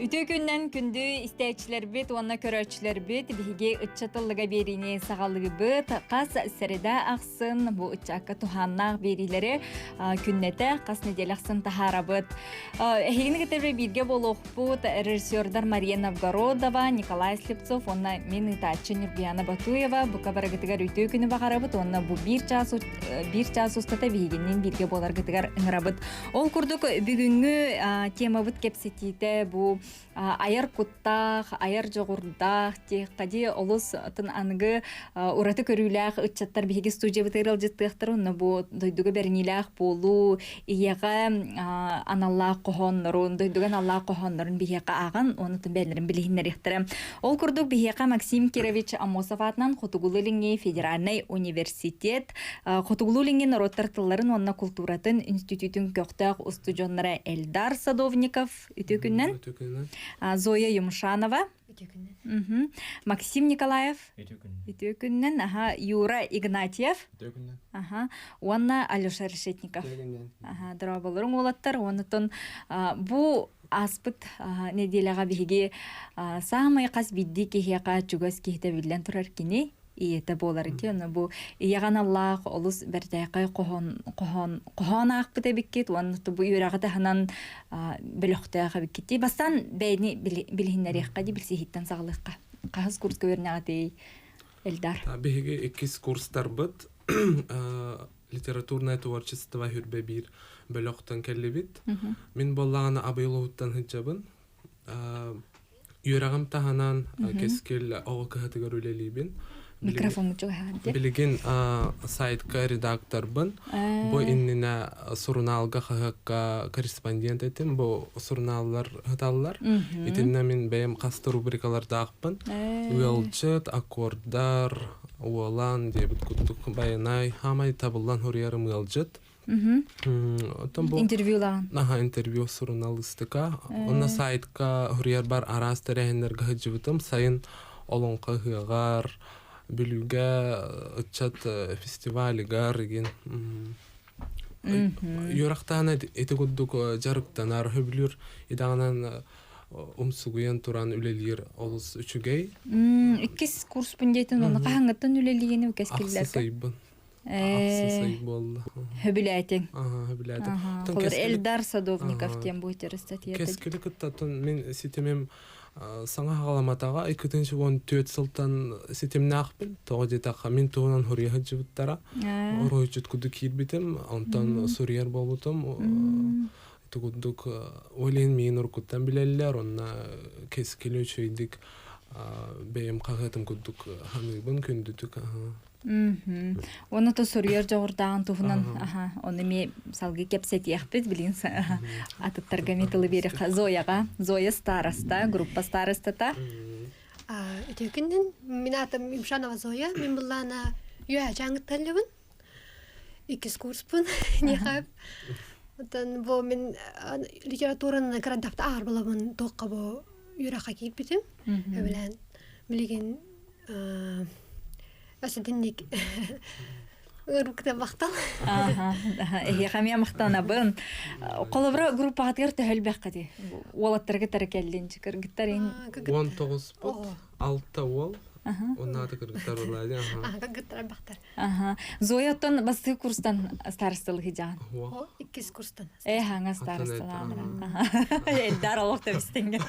Ütü gündən gündü istəyicilər bit, ona körəçilər bit, bihi ıççatıllığa berini sağallığı bit, qas sərədə axsın, bu ıçaqqa tuhanlaq beriləri günnətə qas nedelə axsın tahara bit. Ehini getərə birgə boluq bit, rejissörlər Mariya Novgorodova, Nikolay Slipцов, ona min itaçı Nurgiyana Batuyeva, bu kabara getigar ütü günü baxara bit, ona bu bir ças ustata bihiginin birgə bolar getigar ыңыра bit. Ol kurduk бүгүнгү тема бит кепсетите бу аяр куттах, аяр жогурдах, те кади олус тын ангы ураты көрүләх ыччаттар биги студия битэрэл жыттыктар, онна бу дойдуга бернилах болу, ияга аналла кохоннорун, дойдуган алла кохоннорун бихека аган, оны тын бәлерин билихиннер ихтара. Ол курдук бихека Максим Кирович Амосов атынан Хотугулулинги Федеральный университет, Хотугулулинги народтар тылларын, онна культуратын институтын көктақ устужоннара Эльдар Садовников, үтөкүннен. Зоя Юмшанова. Максим Николаев. Үтөкүннен. Юра Игнатьев. Уанна Алеша Решетников. Дұрабалырың олаттар. Онытын бу аспыт неделяға биге самай қас бидді кехеға чугас кехте билен тұрар кені. Иета болар ки, оны бу яган Аллах олус бердәкай кохон акпыта биккет, оны бу юрагыта ханан белөхтәгә биккет. Бастан бәйни билһиннәрәккә ди билсихиттан саглыкка. Кагыз курс көрнәгәте Эльдар. Беге 2 курстар бит. Литературное творчество хүрбе бир белөхтән келлебит. Мин боллаганы абыйлыктан хиҗабын. Юрагым таханан кескел огы үлелибин. Микрофон чугады. Билген сайтка редактор бын. Бу иннене журналга хакка корреспондент этим. Бу журналлар хаталлар. Итинне мин бем касты рубрикаларда акпын. Уелчет, аккордар, уолан дебит куттук баянай хамай табылган хуриярым уелчет. Интервьюлан. Интервью журналистика. Онна сайтка хурияр бар арас терехендерге хыжыбытым. Сайын олонка хыгар, бүлүгө ычат фестивалыгар еген. Юрактана эти куддук жарыктанар хөбүлүр идагынан умсугуян туран үлелер олус үчүгей. 2 курс пундетин оны кахаңыттан үлелигени үкескиллерге. Аксысайбын. Аксысай болду. Хөбүләтең. Хөбүләтең. Колор Эльдар Садовников тем будет статья. Кескилик татын мен ситемем саңа хагаламатага 2014 жылдан ситемне акпын. Тогдетака мен туунан хурия хыжыбыттара. Оройчут куду кирбитем, онтан сурияр болутум. Тугудук олен мен уркуттан билеллер, онна кескилүү чөйдик бейм кагатым кудук ханыбын көндүтүк. Оны то сурьер жогурдаган туһунан, оны ме салгы кепсет яхпет билин атыттарга металы берек Зояга, Зоя староста, группа старостата. Өтөкүндөн мен атым Юмшанова Зоя, мен буллана юа жаңытталыбын. 2 курспун, нехап. Отан бу мен литератураны грантапта ар буламын, токка бу юрака кирбитим. Белән билген Асыдынник ырукта бактал. Хамия мактана бын. Колобра группа атыр тәһәлбәккә ди. Олаттарга таракәллен чикер гитарин. 19 бут. 6 ол. Онна да гитар булады. Гитар бактар. Зоятан басты курстан старосталык җан. 2 курстан. Хаңа старосталар. Эльдар алыкта бистенге.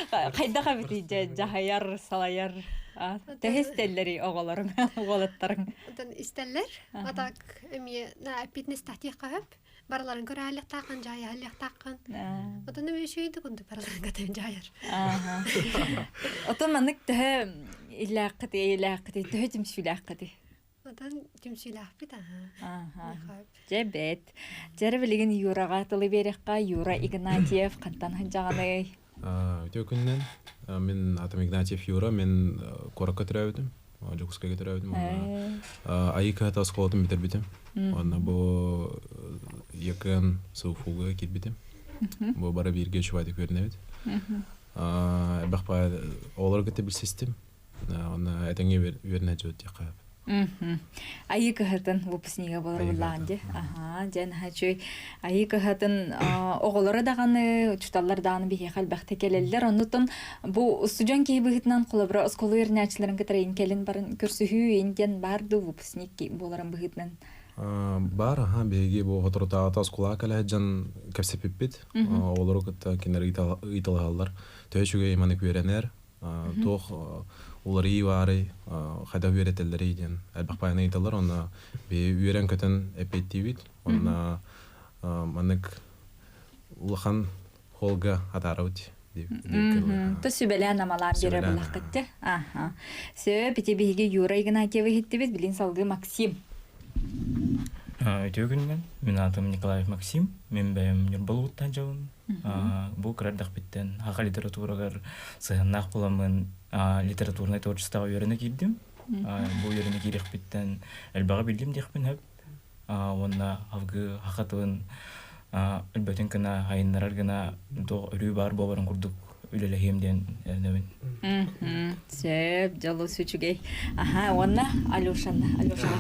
Кайда кабити җахаяр салаяр. Тәһестелләри огаларың, огалаттарың. Одан истәлләр, атак эми на фитнес тахтикап, барларын көрә әле тагын җая, әле тагын. Одан эми шөйдө күндә барларын гатен җаяр. Одан мәнек тәһә иләкъти тәһә тимшиләкъти. Одан тимшиләк бит. Җәбет. Җәрбелеген юрага тылы береккә, Юра Игнатьев кантан һәҗәгәне. Өтөкүннен мен атым Игнатьев Юра, мен коракка төрәбидим, Жукускага төрәбидим. Айка тасколдым битербидим. Аны бу якын суфуга китбидим. Бу бара бирге чувайдык бернебит. Бакпа олар гыты бил систем. Аны әтәңгә бернә җөт якап. Айы кыһатын выпускнига болар булаан же. Ага, жан хачой айы кыһатын оголора даганы, чуталлар даганы бихи халбахта келеллер. Оннутун бу студент ки быгытнан колобра осколу ернячыларын кытырайын келин барын көрсүхүү инден барды выпускник боларан быгытнан. Бар, беги бу хоторотаата скула кале жан кепсепиппит. Олору кытта кинер италгалар. Төшүгө иманык беренер. Тох улар ивары хада беретелер иден. Албак пайны италар, онна бе үйрен көтөн эпеттибит. Онна манык улахан холга атараут. То сүбелен амалан бере булакытты. Аха. Сө бите биге Юра Игнатьева хиттибит, билин салгы Максим. Өтөгүннен мен атым Николаев Максим, мен бәйім Нюрбалуттан жауын. Бұл кырадақ біттен аға литературагар сығыннақ боламын литературный творчествоға үйрені келдім. Бұл үйрені керек біттен әлбаға білдім декпін әп. Онна авгы хақатығын әлбәтін кіна айыннарар гына үрі бар боларын күрдік үлеләхемден әрнөмін. Сөп, жалу сүчүгей. Аха, онна Алешана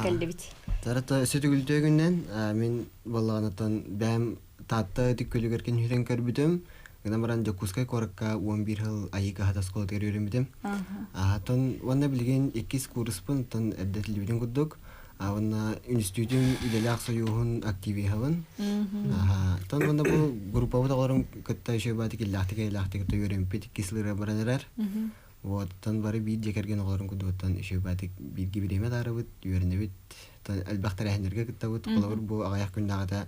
кәлді біт. Тарата сөтүгүлтөгүннен мен баллаганатан бәм татта тиккөлүгөркен хүрен көрбүтүм. Гана баран Жокускай коракка 11 жыл айыка хатас колотер үйрөнбүтүм. Тон ванна билген 2 курспун тон эддетилбиден курдук. Ванна институтун илелак союхун активиһабын. Тон ванна бу группа болорун кытта шөбаты лахтык үйрөнбүт 2 сылыра баранар. Вот тон бары бит жекерген олорун курдуттан шөбаты бирги биреме дарыбыт үйрөнөбүт. Әлбәқтер әһендерге кіттәуіт, қолауыр бұл ағаяқ күндағыда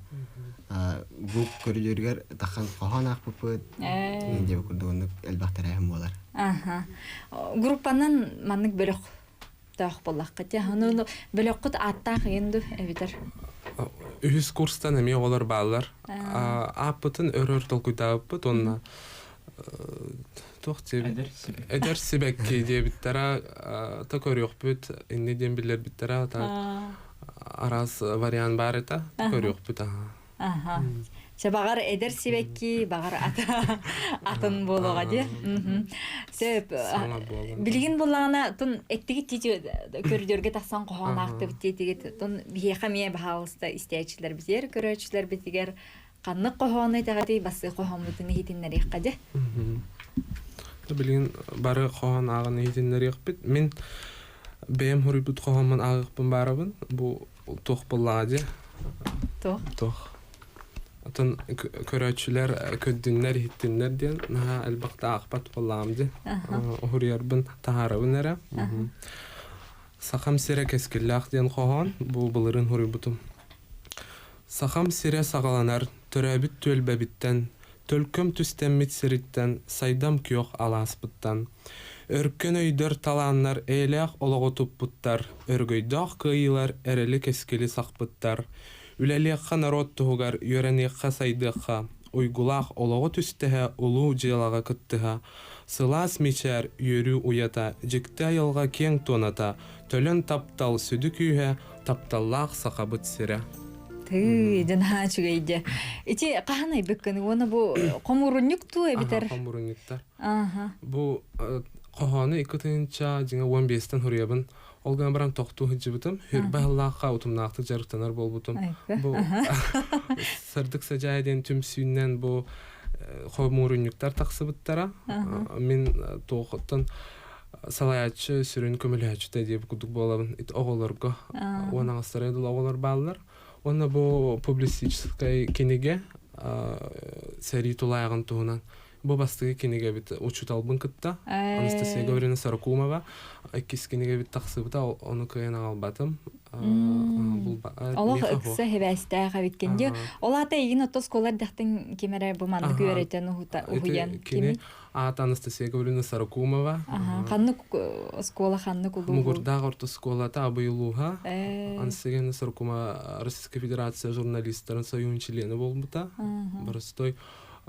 бұл көрілергер таққан қоған ақпыпыт, енде бұл күрді әлбәқтер әһім болар. Группанан маннык бөлік тақ болақ қыты, бөлік құт аттақ енді әбітер? Үхіс курстан әме олар балар. Аппытын өрір толкуйтауыппыт, онына әдер сибәкке де біттара та көріқ бүт, иннеден білер біттара арас вариант бар eta көрүк бүт. Се багар эдер сибекки багар атын болуга де. Сөп билген болгана тун эттиги тити көрдөргө таксан когон акты битиги тун бихамия баалыста истечилер бизер көрөчүлөр битигер канны когон этеги басы когон бутун хитиннери каде. Билген бары когон агын хитиннери бит. Мен бэм хурибут когонман агыппын барабын. Бу тох боллади. Тох. Атын көрөчүлөр көдүннөр хиттиннер ден албакта акпат болламды. Хурьярбын тахарабын эре. Сахам сире кескиллак ден когон бу былырын хурибутум. Сахам сире сагаланар төрөбүт төлбөбүттен, төлкөм түстеммит сириттен, сайдам күйөк аласпыттан. Өркөн өйдөр таланнар элек ологотуп буттар, өргөйдақ кыйылар эрели кескели сақпыттар. Үлелеққа народ туғар, йөренеққа сайдыққа, уйгулақ олого түстеһе улуу жылаға кыттыға. Сылас мечер йөрү уята, жикта йылға кең тоната, төлөн таптал сүдү күйе, тапталлақ сақабыт сире. Жана чугайде. Ити каханай беккен, оны бу комурунюк ту эбитер. Комурунюктар. Бу Қоғаны 2-нча жиңа 15-тен хұрыябын. Олған баран тоқту хыджыбытым. Хүрбәллаққа утымнақты жарықтанар болбутым. Бұл сырдық сәжайден түм сүйіннен бұл қомурынюктар тақсыбыттара. Мен тоқтын салаячы, сүрін көмілячы деп күдік болабын. Оғылырғы. Оның астары еділ оғылыр балылар. Оны бұл публистическай кенеге сәрі тулайығын туғынан. Бу бастыгы кенеге бит учут албын кытта. Анастасия Гавриловна Саракумова акис кенеге бит таксыбыта, оны кыйна албатым. Бул Аллах ыксы хебестага биткенде, олата ийин отос колар дактын кемере бу мандык үйрөтөн угуян кими. Анастасия Гавриловна Саракумова. Ханны школа ханны кулу. Мугурдага орто школата абыйлуга. Анастасия Саракумова Российская Федерация журналистлерин союзун члены болбута. Барыстой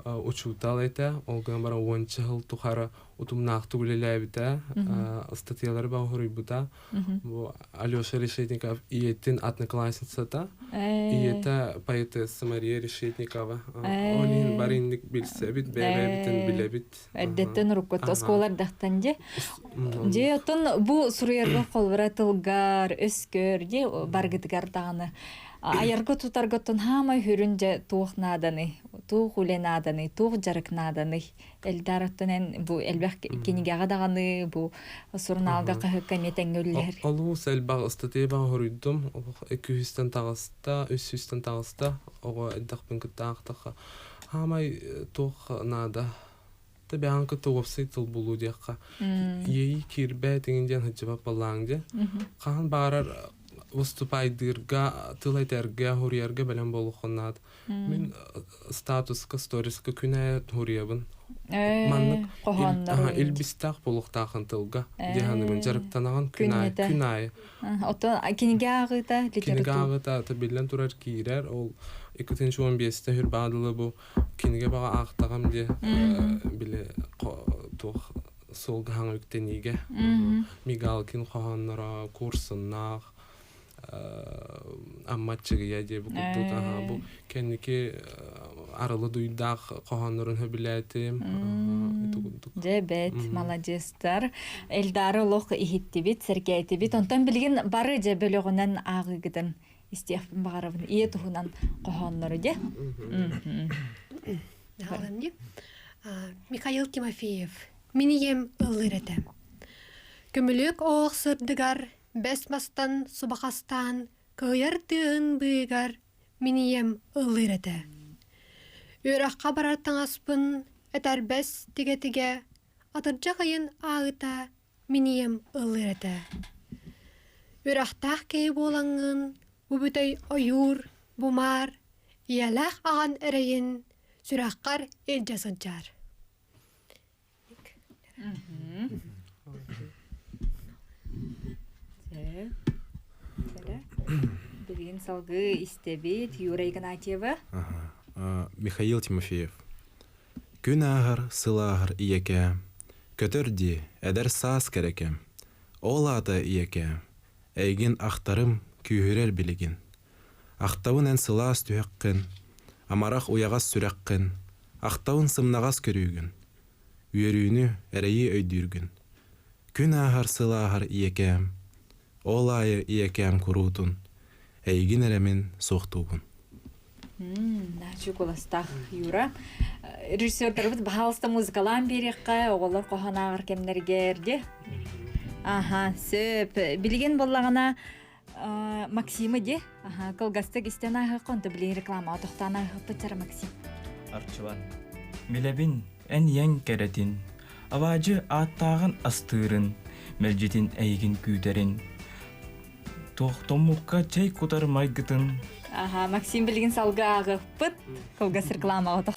учутал это, олган бара уанчахыл тухара утумнахту гулелябита, статьялары багурибута. Бу Алёша Решетников и этин одноклассница-та, и это поэтесса Мария Решетникова. Олин баринник билсебит, бебебитин билебит. Әддеттен руккот осколардақтан же. Же отон бу суруярга колбаратылгар, өскөр же баргытыгар дағаны. Аярга тутарготтон хама хүрүнже туох наданы, туох уле наданы, туох жарык наданы. Элдараттан бу элбэх кинигага даганы, бу сурналга кахыкка метеңгөллер. Алу сэлбаг статья баг хорүйдум, 200-тан тагыста, 300-тан тагыста, ого эддакпын кыттаактака. Хамай туох нада. Табианка туопсай тыл булу диякка. Ей кирбэ теңинден хыджыбап балаңде. Кахан барар выступайдырга, тылайтарга, хуриярга белен болухоннат. Мен статуска, сториска күнэ хуриябын. Маннык илбистак болуктакын тылга. Диханымын жарыктанаган күнай. Ото киниге агыта литература. Киниге агыта табилен турар кирер. Ол 2015-те хүрбадылы бу киниге бага актагам де биле тух солга хаңыктениге. Мигалкин ханнара курсыннах аммачыгы яде бу куттута бу кенники арылы дуйдак коханнарын хөбүләтим. Дебет, молодецтар. Элдары лох ихиттибит, серкейтибит. Онтон билген бары же бөлөгөнөн агыгыдын истехпин багарабын. Ие тухунан коханнары же. Михаил Тимофеев. Минием ылырете. Көмөлөк оох сырдыгар, бесмастан субахастан, кыйар тыын быйгар, минием ылырете. Үраққа бараттың аспын, әтәрбәс тіге-тіге, атыржа қайын ағыта, минием ылырете. Үрақтақ кей болаңын, бұбытай ойур, бумар, иялақ аған әрейін, сүраққар елжасынчар. Білген салғы истебет, Юра Игнатьева. Михаил Тимофеев. Күн ағыр, сыл ағыр иеке, көтірді, әдір саас кереке. Ол аты иеке, әйген ақтарым күйірер білеген. Ақтауын ән сылаас түйеккен, амарақ уяғас сүреккен, ақтауын сымнағас көрүйген. Үйерүйіні әрейі өйдірген. Күн ағыр, сыл ағыр иеке, ол айы иекем күрутун, әйген әремен соқтуғын. Начук оластақ, Юра. Режиссердарыбыз бағалыста музыкалан берекқа, оғылар қоған ағыр кемдергерде. Сөп. Білген болағына Максимы де. Кылгастық істен ағы қонды білген реклама отықтан ағы пытар Максим. Арчыван. Милебин ән ең кәретін. Аважы аттағын астырын, мәлжетін әйгін күйдерін. Тоқтомуққа чай құтар майгытын. Максим білген салғы ағы пыт. Кылгас реклама отық.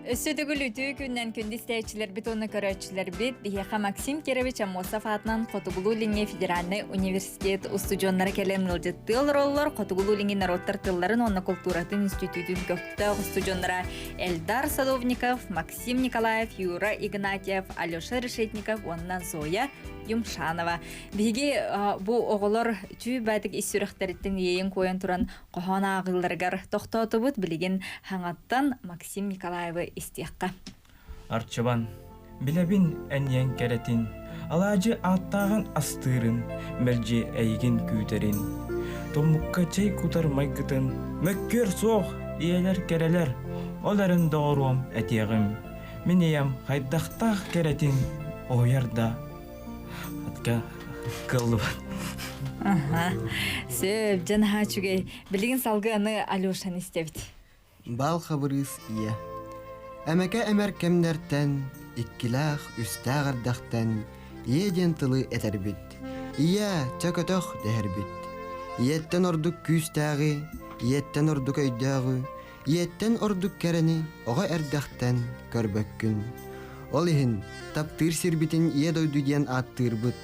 Өссөдігіл үті күннен күнді істәйчілер бит, оны көрәтчілер бит. Бихеха Максим Керевич Амосов атынан Қотугулу Линге Федеральный университет устудионлары кәлем ылжыттыл роллар. Қотугулу Линге народтар тылларын, оны культуратын институтын көпті устудионлара Эльдар Садовников, Максим Николаев, Юра Игнатьев, Алёша Решетников, онна Зоя Юмшанова. Биге бу оғылар түй бәдік иссүріқтеріттен ейін қойын тұран қоғана ағыларғар тоқтауты бұд білеген хаңаттан Максим Николаевы истиаққа. Арчыбан, білебін әнен кәретін, алажы аттағын астырын, мәлже әйген күйтерін. Томыққа чай құтар майгытын, мәккер соқ, иелер кәрелер, оларын доғыруам әтеғім. Мен еям қайдақтақ кәретін, ойарда. Атқа қылды бар. Сөп, жан хачуге, білген салғы аны Алёшан істебіт. Бал қабырыз ие. Әмәкә әмәр кәмнәртән, иккіләқ үстәғардақтан, иеден тылы әтәрбіт. Ие чакотоқ дәрбіт. Иеттен ордук күстәғі, иеттен ордук өйдәғі, иеттен ордук кәрәні оға әрдақтан көрбөккін. Ол ихин таптыр сирбитин ие дойду диен аттырбыт,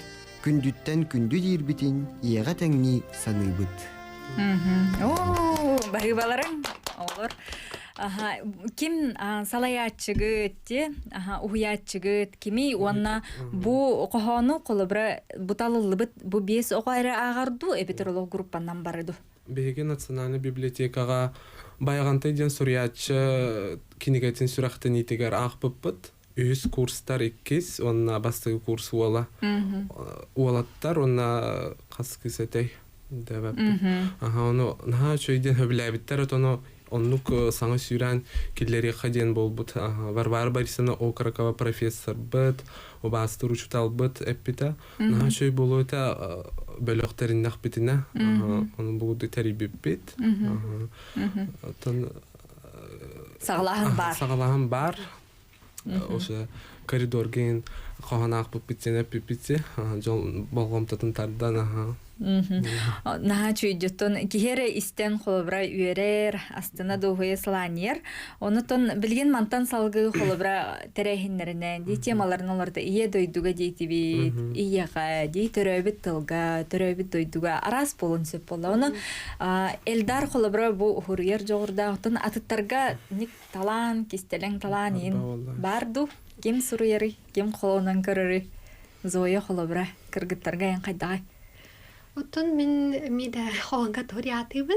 күндүттен күндү дирбитин иеға тәңни саныбыт. Бары баларың, олар. Аха, ким салаяччыгыт те, уhuяччыгыт, кими уанна бу кохону колобра буталылыбыт бу бес оғайры ағарду эпитеролог группанан барыду. Беге национальный библиотекага байгантай ден сурьячы кинегетин сүрахтен итигер ақпыппыт. Үз курстар 2, онна бастығы курс уала. Уалаттар, онна қас кесетей. Оны наға чөйден хөбіләбіттер, оннук саңа сүйрән келлері қаден бол бұд. Варвара Борисовна Окракова профессор бұд, обасты ручутал бұд әппіті. Наға чөй болу өті бөліқтерін нақпетіне. Оны бұлуды тәрібіп бет. Сағалағын бар. Осы коридорген қоғанақ бұп бітсен әппіп бітсе. Жол болғым татынтардан. Наха чүйдеттон кихере истен холобра үйерер, астына доғыя саланер. Онытон білген мантан салғы холобра тәрәхінлерінен, дей темаларын оларды ие дойдуға дейті бейт, иеға, дей түрөбіт тылға, түрөбіт дойдуға арас болын сөп болы. Оны элдар холобра бұл хұрыер жоғырда, отын атыттарға ник талан, кестелен талан ен барду, кем сұруері, кем қолуынан көрірі, зоя холобра, кіргіттарға ен қайдағай. Оттон мен миде хоонга ториатыбын.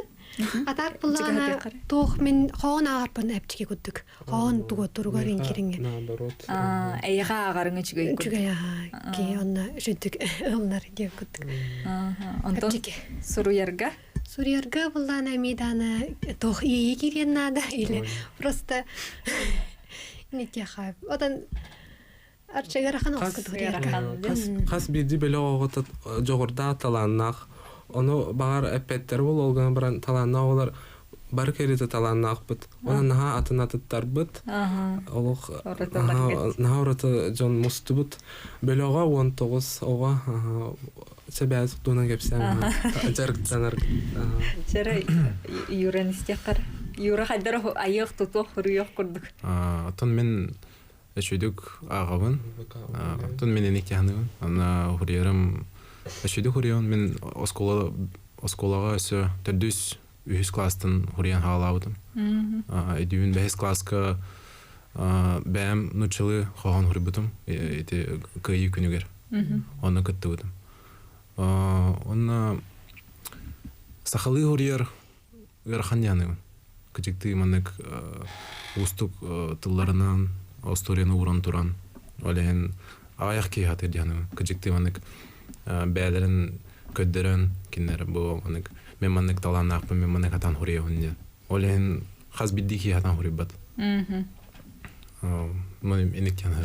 Атар булана тох мен хоон аарпын эпчиге күттүк. Хоон туго туругарын киринге. Наоборот. Эйга агарыңы чүгөй күттүк. Чүгөй ки онна жүттүк олнар деп күттүк. Онтон суруярга? Суруярга булана мидана тох ии киреннада или просто нитя хаб. Одан арчагарахан Қас бейді бөлі оғыты жоғырда таланнақ. Оны бағар әппеттер бол, олған баран таланнақ олар бар кереті таланнақ бұд. Оны наға атын атыттар бұд. Наға ұраты жон мұсты бұд. Бөлі оға 19 оға сөбәз дуынан кепсен. Жарықтанар. Жары юран істеқар. Юра қайдар айық тұтуқ хүріяқ күрдік. Атын мен Эшүйдік ағабын, тұн мен енек яғынығын. Ана хұрерім, эшүйдік хұриян, мен осколаға өсі түрдіс үйіз кластын хұриян хағалабыдым. Эдуін бәйіз класска бәйім нұтчылы қоған хұрыбыдым, еті күйі күнігер. Оны күтті бұдым. Оны сақалы хұрияр ғырхан яғынығын. Күчікті манық ұстық тылларынан Осторияны уран туран. Олеген аяқ кей хатыр дияны. Күжікті манық бәлерін көддерін кеннері бұл манық. Мен манық талан ақпын, мен манық атан хұрия өнде. Олеген қаз бидді кей атан хұрия бат. Мәнім енек яны.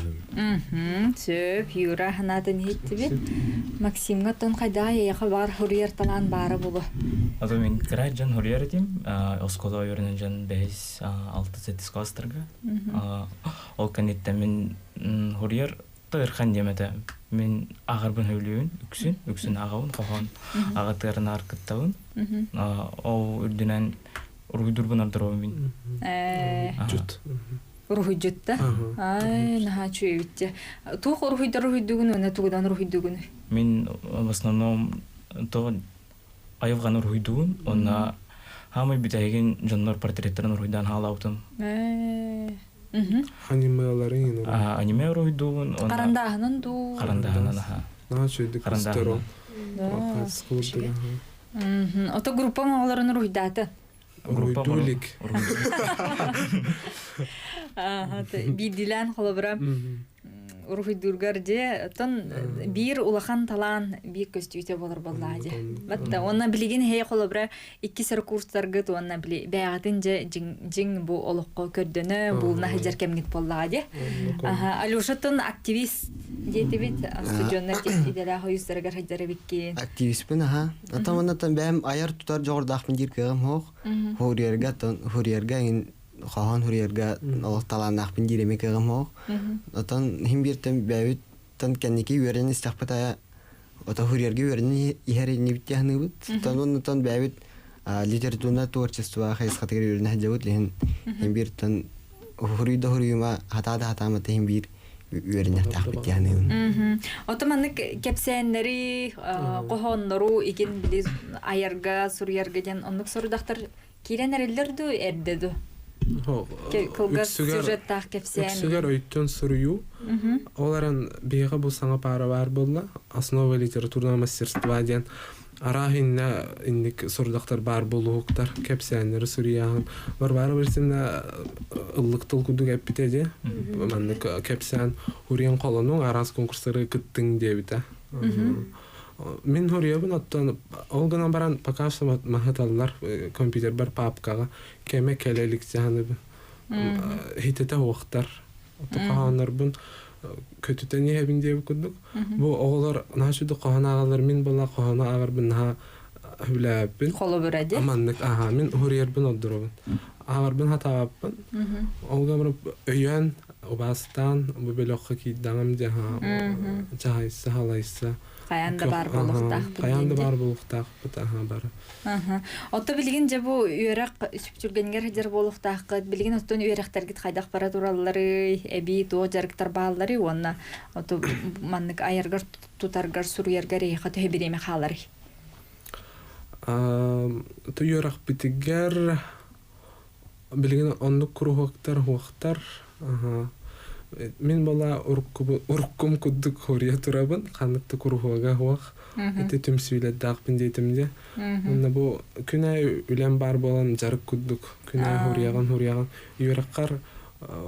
Сөп, юра ханатын хетті бет. Максимға тон қайдағы яқы бар хұрияр талан бары болу. Ото мен край жан хурьер этим, оскола өрнен жан бейс 6-7 класстарга. Ол канетте мен хурьер тырхан демете. Мен агарбын хөйлөүн, үксүн агабын, кохон агатырын аркыттабын. Ол үрдүнөн уруйдурбун ардыробын. Жут. Уруйдутта. Ай, наха чуйбитте. Тух уруйдугун, өне тугудан уруйдугун. Мен в основном то айывған ұрғыдуын, онна хамы бітәйген жонлар портреттерін ұрғыдан халаутым. Анимеяларын Аниме ұрғыдуын. Қарандағынан ду. Қарандағынан, аха. Наға чөйді күстерон. Ото группаң оғыларын ұрғыдаты. Ұрғыдулик. Бидилен қолыбыра. Урухидургар же тон бир улахан талан бир көстүйте болар боллады. Батта онна билеген хей колобра 2 сыр курстарга онна били бягатын же жиң бу олокко көрдөнө булна хажар кемгит боллады. Алушатын активист жетибит студионна идея хоюстарга хажар биккен. Активистпен атаманатан бәм аяр тутар жогордакмын диркем хох. Хурьерга Хахан хурьерга Аллах таланақ пен диремек ағым Отан химбиртен бәвит тан кәннеке үйерден істақпатая ота хурьерге үйерден ихәрені бітті ағыны бұд. Тан бәвит литературна творчество хайсқатығыр үйерден әжауыд леген химбиртен хурьерда хурьерма хатаматы химбир үйерден әқтақ бітті ағыны бұд. Отаманық кәпсәнлері қоғанлару екен біліз айарға, сурьерге ден онлық сұрудақтар келен әрелерді әрдеді. Кылгас сюжеттах кепсен. Үксүгер өйттөн сурую. Оларын бейға бұл саңа пара бар болла. Основа литературного мастерства ден. Арахинна инник сурдактар бар болуктар кепсенleri суриян. Бар берсемне ыллыктыл кудук эппитеде. Маннык кепсен уриян колонун арас конкурстары кыттың дебите. Мен хориябын оттон олгана баран пока что махаталлар компьютер бар папкага кеме келелик жаны хитете уктар тоханар бун көтүтен ебин деп кудук бу оголор начуду коханагалар мен бала кохана агар бинха хүләппин Холо бираде. аманнык мен хориябын оддурубун агар бин хатабын олгамыр өйөн обастан бу белокка киддагам жаха жайса халайса Каянда бар болуктак. Каянда бар болуктак бар. Отто билген же бу үйрак сүпчүргенгер жер болуктак билген оттон үйрактаргит кайдак бара тураллары эби то жарыктар баалары онна отто маннык айыргар тутаргар суруяргар эйха төбиреме халары. То үйрак битигер билген оннук курухтар Мен бала уруккум куддук хория турабын, каныкты курухуага хуак. Эти түмсүйлет дагпын дейтимде. Онна бу күнай үлем бар болан жарык куддук. Күнай хорияган. Үйраккар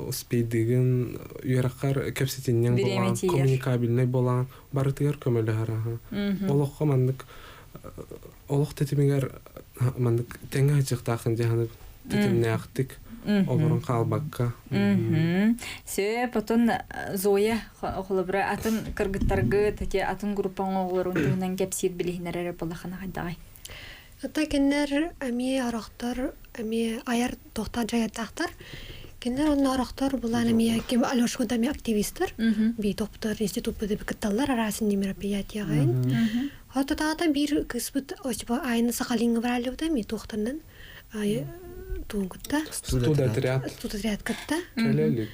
успейдигин, үйраккар кепсетиннен болан, коммуникабилнай болан, барытыгар көмөлі хараха. Олоққа мандык, олоқ тетимигер мандык теңе ачыктакын жаханы тетимне актик. Олорун калбакка. Сө потон Зоя холобра атын кыргыттаргы тете атын группаң оглорун туунан кепсит билихнерер болахана кайдагай. Ата кеннер ами арактар ами аяр тохта жаяттактар. Кеннер онна арактар булан ами кем Алёшкада ами активисттер. Би топтор институт бу кытталлар арасында мероприятияга. Хата тата бир кысбыт очба айны сакалиңга баралыбыда ми тохтандан Тунгутта. Студотряд кытта. Келелик.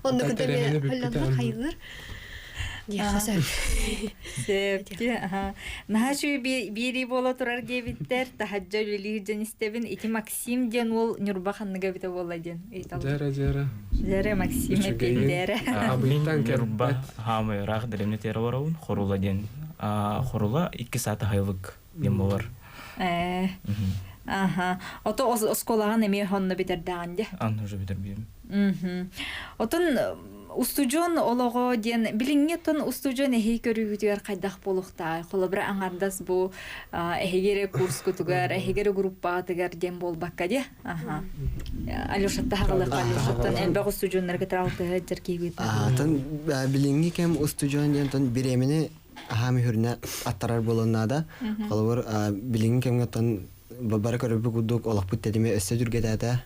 Онда кытта халлар хайылар. Яхасап. Септи, Нахашу бири бола турар дебиттер, тахаджа лилижен истебин, ити Максим ден ол Нюрбаханныга бите бола ден. Жара Максим эпендері. Нюрба хамы рах дремне тері барауын, хорула ден. Хорула 2 сааты хайлык ден болар. Ото осколаган эме хонна битердаган же. Уже битербейм. Отон устужон олого ден билинге тон устужон эхи көрүгүтүгөр кайдак болукта. Холобра аңардас бу эхигере курс күтүгөр, эхигере группатыгар ден болбакка же. Алёшатта хагалык Алёшаттан элбек устужоннорго таралты жеркейбит. Тон билинге кем устужон ден тон биремени хами хүрнө аттарар болоннада. Холобор билинге кемге тон Бабара көрөбү кудук олакпыт тедиме өссө жүргедата.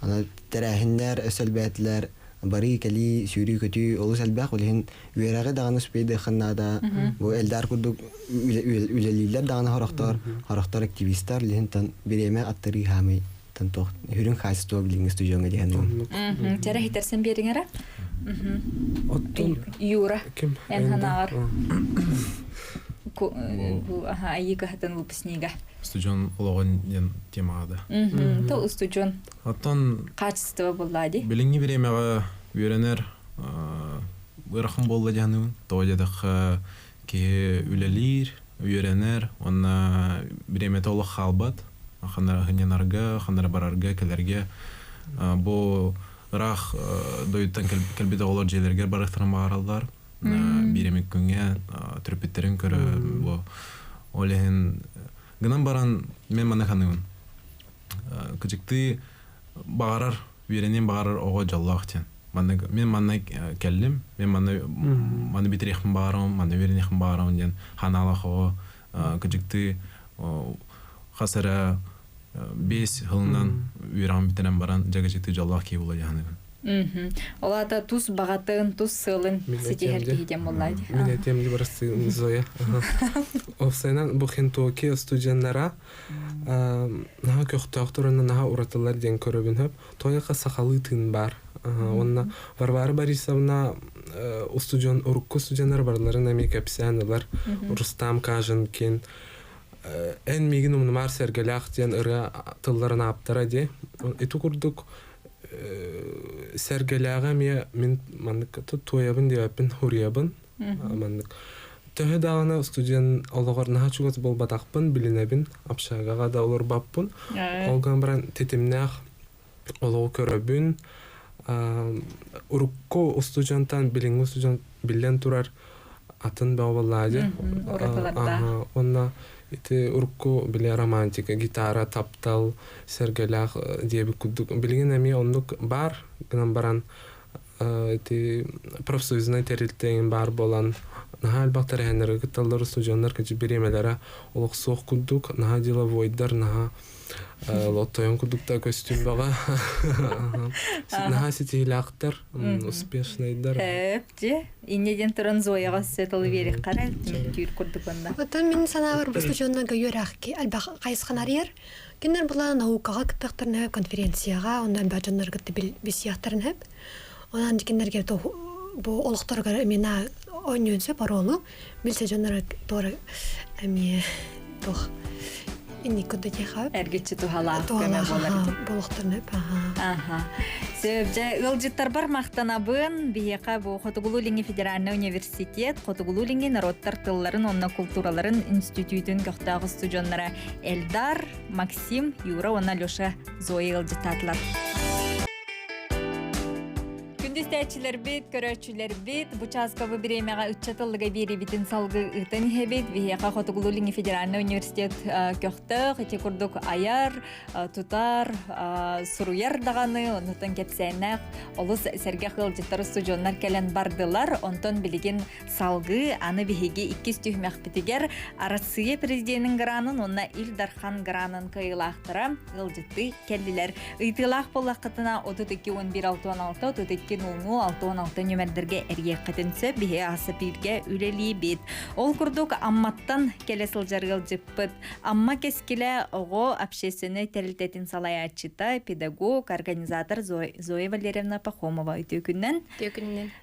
Ана терәһиннәр өсөлбәтләр бары кали сүри көтү олус албак улен үерәгә даганы спейде ханнада. Бу элдар кудук үлелиләр даганы характар активисттар лентан биреме аттыры хами тантох хүрүн хасто билиңис туҗоңа дигән. Тәрә хитерсен бериңәре. Оттон Юра. Ким? Энханар. Бу айыга хатан выпускнига. Студион ологон ден темада. То студион. Оттон Качество буллади. билинги биремега үйренер бырахым болла жанын тоодадак ке үлелир үйренер онна биреме толық халбат ханара хынянарга ханара барарга келерге бу рах доюттан келбиде олар жерлерге барыктыран бааралдар биремек күнгө түрпеттерин көрө бу олен гынан баран мен мана ханым кыжыкты баарар үйренем баарар ого жаллактен мен мана келдим мен мана битерехим баарам мана үйренехим баарам ден ханалахо кыжыкты хасара 5 жылынан үйренем битерем баран жагачыкты жаллак ки боло яны. Олата туз багатын, туз сылын сетихерге хидем боллайды. Мен этемди барысы Зоя. Офсайнан бу хентоки студентлара наха көктөктөрүнө наха уратылар ден көрөбүн хөп. Тояка сакалы тын бар. Онна Варвара Борисовна студент урукку студенттер барларын эми кепсянылар. Рустам Кажынкин эн мигин умнумар сергелях диэн ыра тылларын аптара ди. Эту курдук сергеляга мен мандык туябын дебаппин хуриябын. Мандык төһө дагына студент ологор нахачугат болбатакпын билинебин апшагага да олор баппын. Олган баран тетимнах олого көрөбүн. Урукко студенттан билингу студент билен турар атын бабаллади. Онна ити урукко биле романтика, гитара, таптал, сергелях диеби кудук. Билген эми ондук бар, гынан баран ити профсоюзный терилтейин бар болан. Наха албактар хэнер гиталлар студенттар качы биремелера олох соқ кудук, наха деловойдар, наха лоттоян кудукта костюм бага. Наха сетилактар, успешныйдар. Эпти, иннеден туран Зояга сеталы берек кара, түйір курдук онда. Отон мен санабар бу студионнага юрахки албак кайсханарьер. Кинер була наукага кыттактарны конференцияга, ондан бажаннар гытты бисияктарын хеп. Онан дикенерге бу олуктарга мена ойнөнсө паролу билсе жаннар тора эми тох инникуды дехап Эргичи тухалаак көмө болар. Болуктарны Сөбжа ылжыттар бар мактанабын бияка бу Хотугулулинги федеральный университет, Хотугулулинги народтар тылларын, онна культураларын институтын көктагы студенттары Эльдар, Максим, Юра, онна Лёша, Зоя ылжыттатлар. Күндүстәчилер бит, көрөчүлөр бит, бу часкабы биремега үтчатылыга бери битин салгы ытын хебит, вияка Хотугулулинги федеральный университет көктө, хити курдук аяр, тутар, суруяр даганы, онутан кепсәнәк, олус сәргә хылжыттары студионнар келен бардылар, онтон билеген салгы, аны бихеге 2 түймәк битигер, Арасыя президентин гранын, онна Илдархан гранын кыйлақтыра, хылжытты келдилер. Ыйтылақ болақытына 32-11-6-16, 32-00-6-16 нөмердерге әрге қытынсы бихе асыпирге үлелі бет. Ол күрдік амматтан келе сылжарғыл жыппыт. Амма кескілі оғы общественный тәрілтетін салаячыта педагог, организатор Зоя Валерьевна Пахомова өтөкүннен.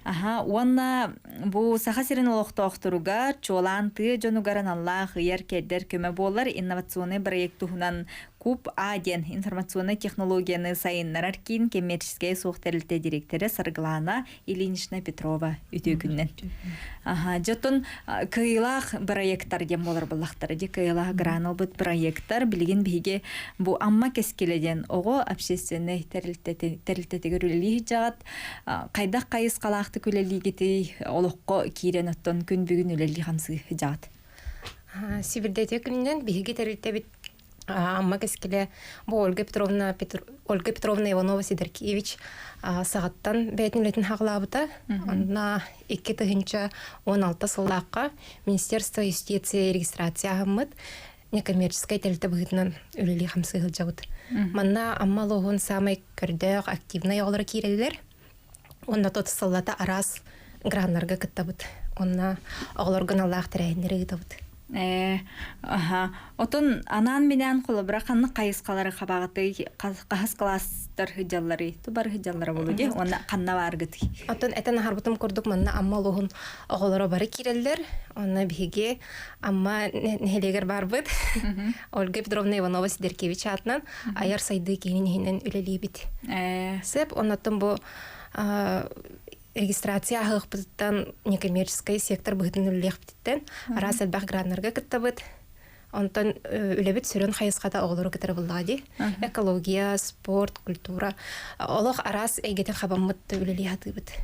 Онна бұл саха сирен олықты оқтыруға чолан ты жонугаран Аллах ер кәддер көмі болар инновационный проектуғынан Куб Аден информационный технологияны сайыннар аркин коммерческая соқтарылты директоры Сарглана Ильинична Петрова өтөкүннен. Жотын кыйлах проекттар дем болар болақтары. Кыйлах гранал бұд проекттар білген біге бұл амма кескеледен оғы общественный тәрілтетігер үлелі жағат. Қайдақ қайыз қалақты көлелі кетей олыққо кейрен оттон күн бүгін үлелі қамсы жағат. Сибирде төкүннен біге тәрілтебет Амма кескеле бу Ольга Петровна Иванова-Сидоркевич сағаттан бәйтінлетін хағылабыта. Онна 2016 сыллаққа Министерство юстиции регистрация ағымыд некоммерческая тәлті бұғытынан үлілі қамсы ғылжауыд. Манна амма лоғын самай көрдіғ активна яғылары кейрелілер. Онна тот сыллата арас гранларға кыттабыд. Онна оғыларғын Аллах тәрәйінлері ғытабыд. Отон анан менен қолы бірақанны қайысқалары қабағыты қағыз қаластыр хыджалары, тұбар хыджалары болу де, оны қанна барғыты. Отон әтін харбытым көрдік манна амма лоғын оғылары бары керелдер, оны біге амма нәхелегер бар бұд. Ольга Петровна Иванова-Сидоркевич атынан аяр сайды кейінен үлелей бит. Сәп, онаттың бұл регистрация ағықпыттан некоммерческая сектор бұғытын үлелек біттен арас әлбақ гранларға кіттабыд. Онтан үлебіт сүрін қайысқата оғылыры кітірі бұллади. Экология, спорт, культура. Олық арас әйгетін қабамыдты үлелей атыбыд.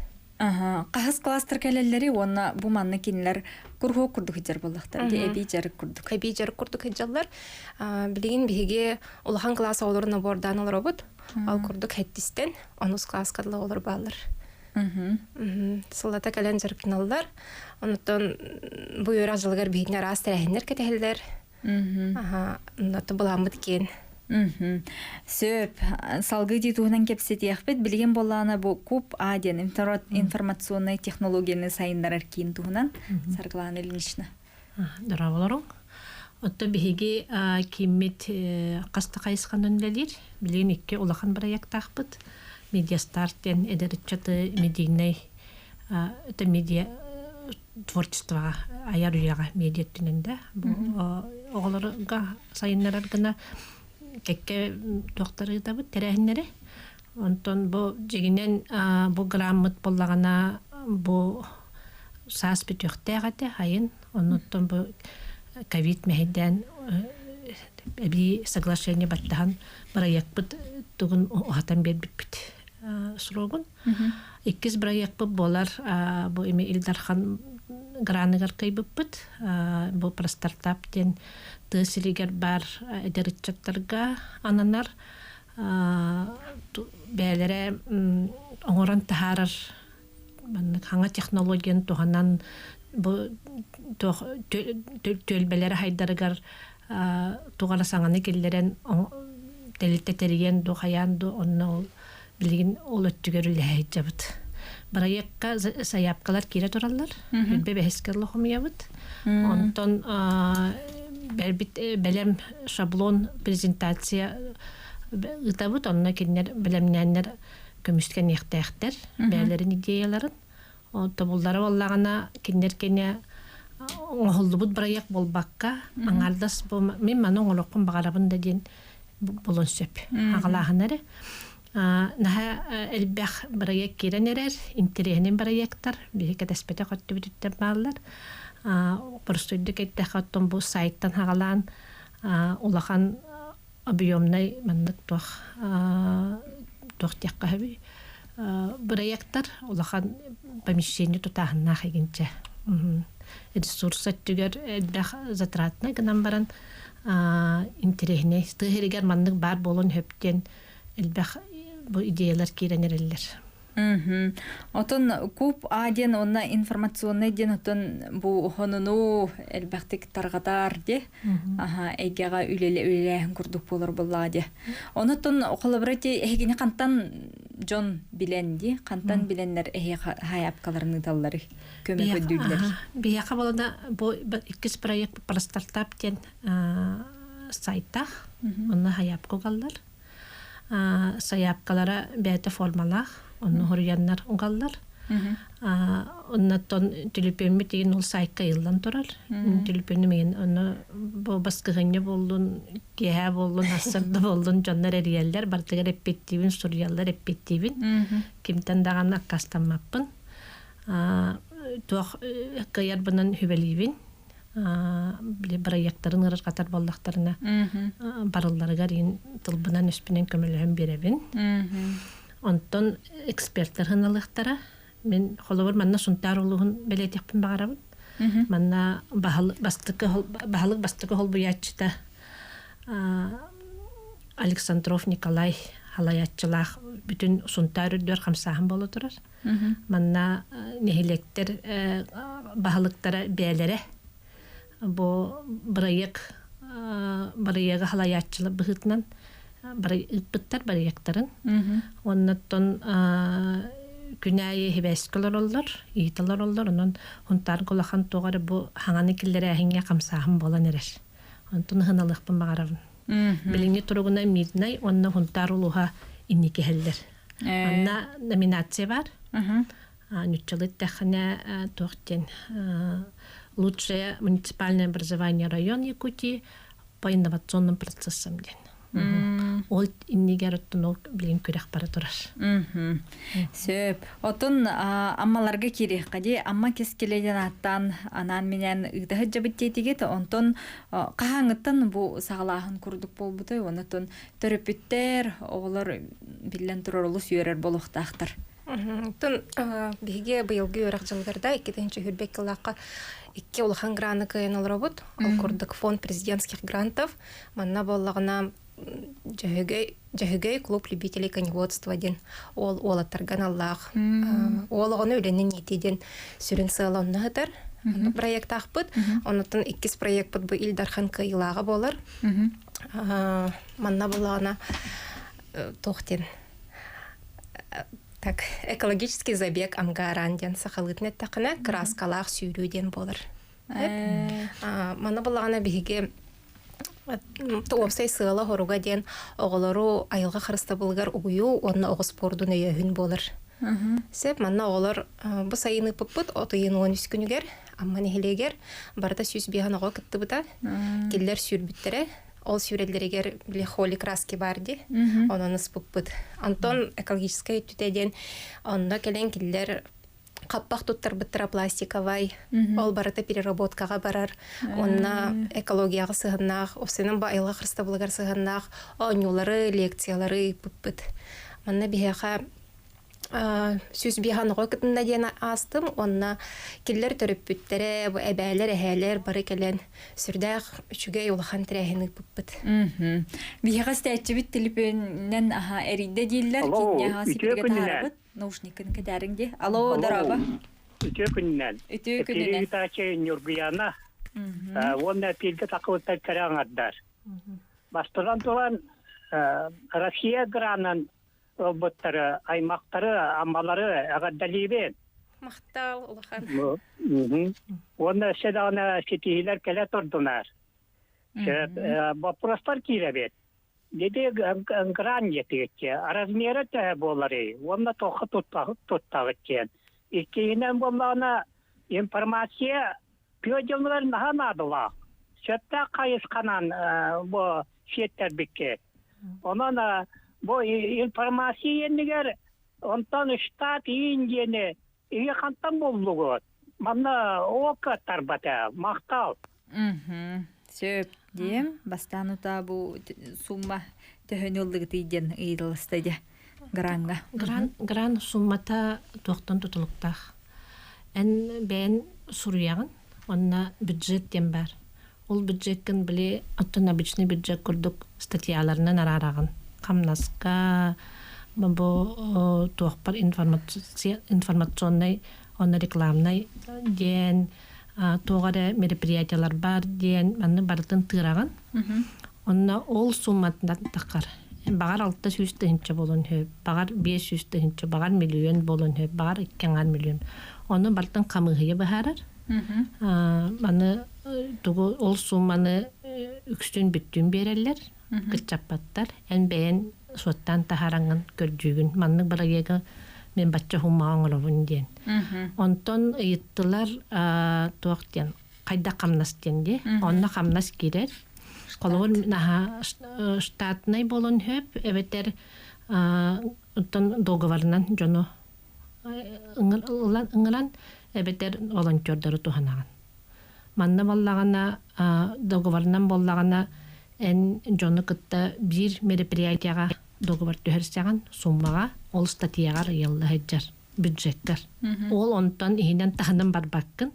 Қағыз кластыр кәлелері, оны бұл манны кенілер күргі күрдік хеджар болықтар. Әбей жарық күрдік. Әбей жарық күрдік хеджалар. Білеген біге ұлған класс оғылырына бордан олар обыд. Ал күрдік хеттістен, оныз класс қадылы олар балыр. Сылата кәлен жарқыналар. Онытын бұл өйрақ жылғар бейіне арас тәрәхіндер кәтәхілдер. Онытын бұламыд кен. Сөп, салғы дейтуғынан кепсеті яқпет, білген болағына бұл Куб Аден информационный технологияны сайындар аркейін туғынан Сарглана Ильинична. Дұра боларың. Отто бігі кеммет қасты қайысқан өнлелер, білген екке олақан проект ақпыд. Медиастартен эдерчаты медийный это медиа творчество аяр уяга медиа түнендә бу оголорга сайыннарар гына кекке доктары да бу терехнере. Онтон бу жигинен бу грамота боллагана бу саас бүтөхтэгате хайын оннотон бу ковид мехден эби соглашение баттахан проектбыт тугун хатан бербит срогун. Иккис проектбы болар бу эми Илдархан граныгар кайбыппыт бу про стартаптен тысилигер бар эдеритчаттарга ананар бәлере оңоран тахарар хаңа технологиян туханан бу төлбелер хайдарыгар тугара саңаны келлерен делиттериен ду хаян ду онно билген ол өттүгөрүлэ жабыт. Проектка саяпкалар кире тураллар. Билбе бехескерло хомиябыт. Онтон белем шаблон презентация ытабыт онна кинер белемнәннәр көмүскән яктактар, бәләрен идеяларын. Онто булдары боллагана кинер кене оңолдубут проект болбакка, аңардас бу мен маның олоккун багарабын да ден болон сөп. Агалаханары наха элбэх проект киренерер, интерехнен проекттар, бихке теспете хотты бүтүттен баллар. Простойды кетте хаттон бу сайттан хагалан улахан объемный маннык тохтякка хаби проекттар улахан помещение тутахна хагинче. Ресурсы түгер элбэх затратны гынан баран интерехне тыгыргар маннык бар болон хөптен элбэх бу идеялар киренерлер. Отон куп аден онна информационный ден отон бу хонуну элбэхтик таргатар де. Эйгега үлеле курдук болор болладе. Онотон коллаборати эгини кантан Джон биленди, кантан биленнер хаяпкаларны таллары көмөк өдүлөр. Бияка болда бу иккис проект про стартап ден сайттах онна хаяпка галлар. Саяпкалара бәте формалах онны хоряннар угаллар. Оннаттон телепемме деген ол сайка йылдан турар. Телепемме мен оны бу баскыгыны болдун, кеһә болдун, асырды болдун, жаннар эрияллар, бартыга репетивин, сурьяллар репетивин. Кимтен даганы кастаммаппын. Тох каяр бунан хүбеливин. Биле проекттарын ырыр катар болдактарына барылларга рин тылбынан үспүнен көмөлөһөн беребин. Онтон эксперттер хыналыктара мен холовор манна сунтар улугун белетекпин багарабын. Манна бахалык бастыкы хол буячта Александров Николай халаяччылах бүтүн сунтар үдөр камсахан боло турар. Манна нехилектер бахалыктара бээлере бу проект халаяччылы быхытнан быттар проекттарын оннаттон күнәйе хебескалар оллар, италар оллар, онон хунтар колахан тоғары бу хаңаны киллере әхинге камсахан болан ереш. Онтон хыналықпын бағарабын. Билинги туругуна миднай, онна хунтар улуға инники хеллер. Онна номинация бар. Нүтчылыт тәхіне тоқтен лучшее муниципальное образование район Якутии по инновационным процессам ден. Ол иннигер оттон билин күрәк бара турар. Сөп. Отон аммаларга кирек кади амма кескеледен аттан анан менен ыгдахы жабыттетигет онтон кахаңыттан бу сагалаахын курдук болбутой онотон терапевттер оголор билен турарлы сүйөрөр болохтактар. Тон биге быйылгы өрак жылдарда 2-нче хүрбек кылакка 2 улахан граны кыйнал робот, ол курдук фонд президентских грантов, манна боллагына Жахыгай клуб любителей коневодства ден. Ол аттарган Аллах. Ол оғаны өленен етеден сүрін сығыланны ғытар. Проект ақпыт. Онытын 2 проект бұд бұл Илдархан кыйлаға болар. Манна болағына тоқтен. Так, экологический забег амгаран ден сақалытын әттақына краскалақ сүйруден болар. Манна болағына бігеге Тоопсай сыла хоруга ден оголору айылга харыста булгар угую онна огыс пордун өйөһүн болар. Сеп манна оголор бу сайыны пыппыт отыйын 13 күнүгер амман эхилегер барда сүз биһаного кыттыбыта киллер сүрбүттере ол сүрелдерегер биле холи краски барди онон ыспыппыт антон экологическая түтеден онда келен киллер каппак туттар быттыра пластиковай ол барата переработкага барар онна экологияга сыгыннак осынын байылга христабылгар сыгыннак онюлары лекциялары пыппыт манна бияха сүз биһаного кытында ден астым онна киллер төрөппүттере бу эбээлер эхээлер бары келен сүрдәк үчүгө улахан тирехини пыппыт Бияга стәчебит телефоннан эриде диллер киня хасипиге тарабыт наушникын кедәринде. Алло, дараба. Үтө күннән. Үтө күннән. Таче Нурбияна. Онда пилге такылыта караңаддар. Бастыран туран Россия гранан роботтары, аймактары, амалары агаддалибен. мактал улахан Онда седана сетилер келе турдунар. Вопростар киребет. Деде гран жетекке, размері тәе болары, онда тоқы туттағыткен. Иккейінен болмағына информация пөдемлер нағанадыла. Сөтті қайысқанан бұл шеттер бікке. Онан бұл информация ендігер, онтан штат иіндені, үйе қантан болуғы. Мана оқыттар бата, мақтал. Сөп дем бастан ута бу сумма төһөнөллүгү тийден ыйдылыстыды гранга. Гран суммата тоқтан тутулуктах. Эн бен сурьягын, онна бюджет дем бар. Ол бюджеткен биле оттон обычный бюджет курдук статьяларынан арарагын. Камнаска бу туохпар информационный, онна рекламный ден тоғары мероприятиялар бар ден манны бардын тыраган. Онна ол сумматынан тақар. Багар 600 тыгынча болон хөп, багар 500 тыгынча, багар миллион болон хөп, багар 2 миллион. Оны бардын камыгыя бахарар. Маны тугу ол сумманы үкстүн бүттүн берелер, кытчаппаттар. Эн бен соттан тахараңын көрдүгүн. Манны барагыга мен бачча хумааңыровун ден. Онтон ыйыттылар туактен кайда камнас денде. Онна камнас кирер. Колор наха штатный болон хөп, эбетер онтон договорнан жоно ыңыран эбетер волонтердары туханаган. Манна боллагана договорнан боллагана эн жоно кытта бир мероприятияга договор төһөрсәгән суммага ол статьягар йылы хәҗҗәр бюджеттер. Ол онтан иһинен тахынан барбаккын.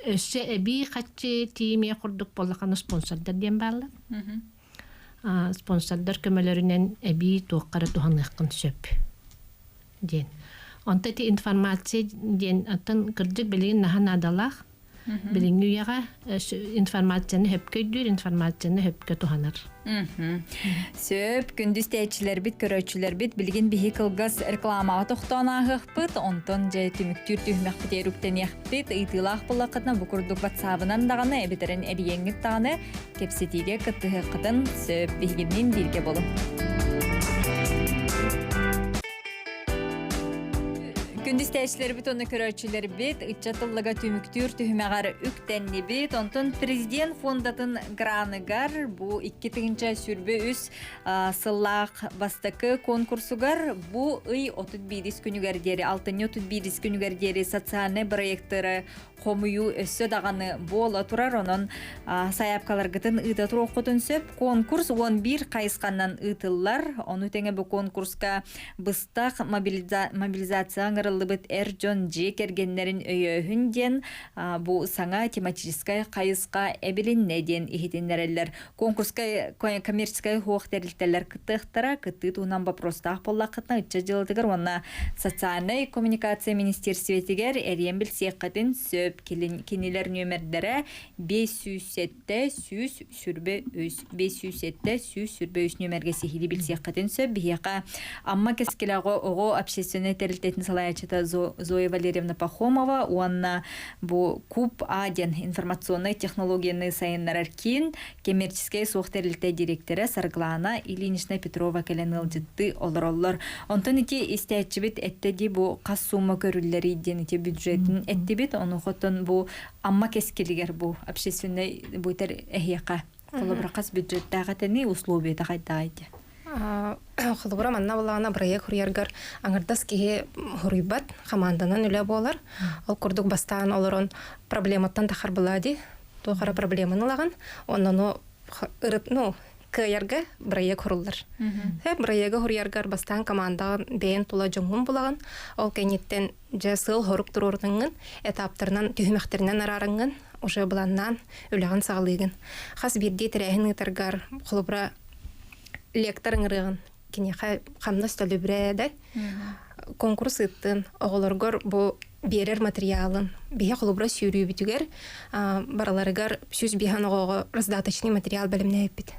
Өссе эби хатчы тиме курдук боллаканы спонсордар ден барлы. Спонсордар көмөлөрүнөн эби туаккара туханыккын сөп. Ден. Онта ти информация ден атын кырдык билген нахан адалах. Билингүйяга информацияны хөпкөйдүр, информацияны хөпкө туханар. Сөп күндүз тәчилер бит, көрөчүлөр бит билген бихи кылгас рекламага токтонагык бит, онтон же түмүктүр түхмәк битерүктен яхпит, ыйтылах булакытна бу курдук WhatsApp-ынан даганы эбетерен эрийеңит таганы кепсетиге кытыгыкытын сөп бигинин бирге болуп. Күндүз тәчилер бит, оны көрөчүлөр бит, ыччатыллыга түмүктүр түхмәгар үктенни бит, онтон президент фондатын граныгар бу 2-тыгынча сүрбө үс сыллак бастакы конкурсугар бу ый 31 күнүгөр дери, 6-31 күнүгөр дери социальный проекттары комую өссө даганы бола турар, онон саяпкаларгытын ыда туроккутун сөп. Конкурс 11 кайыскандан ытыллар, ону теңе бу конкурска быстак мобилизация аңырылыбыт Эрджон Джи кергеннерин өйөһүн ден бу саңа тематическая кайыска эбилинне ден ихитиннерелер. Конкурска коммерческая хуактерлиттелер кытыктара, кыты туунан вопростах боллакытна ытча жылдыгар, онна социальный коммуникация министерстветигер эриен билсияккатын сөп кинилер нөмердері 507 сүз сүрбе үс нөмерге сихили білсек қатын сөп бияқа амма кескілігі оғы общественный терилтетін салаячы это Зоя Валерьевна Пахомова, он бу куб аден информационной технологияны сайыннараркин коммерческой сухтерилте директоры Сарглана Ильинична Петрова кәләнылжытты олар. Онтон ити истәчибит әттеди бу қас сумма көрүлләри ден ити бюджетін әттебит, оны хотон бу амма кескелигер бу общественный буйтер эхияқа. Қолыбыра қас бюджеттаға тәне условия тағайдайды. Холобра манна булана проект хурьяргар аңырдас кие хуруйбат команданан үле болар. Ол курдук бастан олорон проблематтан тахар булади. Тохара проблеманы лаган. Онно кыярга проект хуруллар. Проект хурьяргар бастан команда бен тула жоңун булаган. Ол кенеттен жасыл хорук турурдыңын этаптарынан түймәхтеринен арарыңын уже буланнан үлеган сагалыгын. Хас бирди тирәһин итәргар холобра лектор ыңырыгын кинеха хамнас төлөбрәдә конкурс иттен оголоргор бу берер материалын бия холобра сүйрүү бүтүгер бараларыгар сүз бихан ого раздаточный материал белемне бит.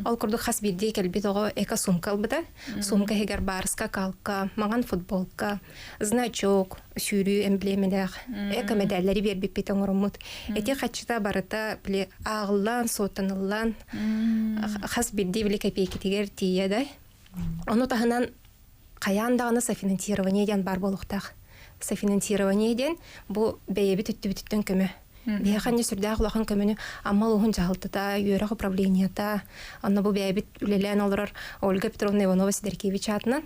Ал курдук хас бирди келбит ого эко сумка албыта. Сумка хегер барска калка, маган футболка, значок, сүйрүү эмблемелер, эко медальлери бербит бит оңормут. Эти хачта барыта биле агыллан, сотаныллан хас бирди биле копейки тигер тиедай. Ону тахынан каяндагына софинансирование ден бар болуктак. Софинансирование ден бу бейеби түттүбүттөн көмө. Бияханны сүрдә кулахан көмөнү аммал ухун жалтыта, юрак управленията, анна бу бейеби үлелен олорор Ольга Петровна Иванова Сидоркевич атынан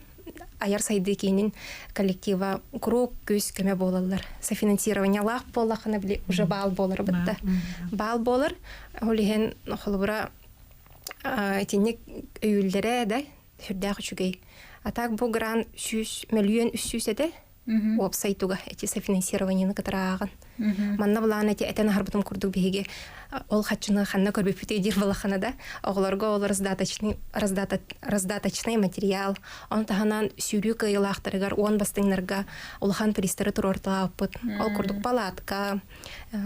аяр сайдыкенин коллектива круг күз көмө болалар. Софинансирование лак болахына биле уже бал болар битте. Бал болар. Олиген холбура этинник өйүлдере да сүрдә күчүгей. Атак бу грант 100 миллион 300 эде. Веб-сайтуга эти софинансирование кытыраган. Манна булан эти этен харбытым курдук биге ол хатчыны ханна көрбүпүтү дир балаханада оглорго ол раздаточный материал он таханан сүйрүү кыйлактырыгар 10 бастыңнарга улхан пристары турортааппыт ол курдук палатка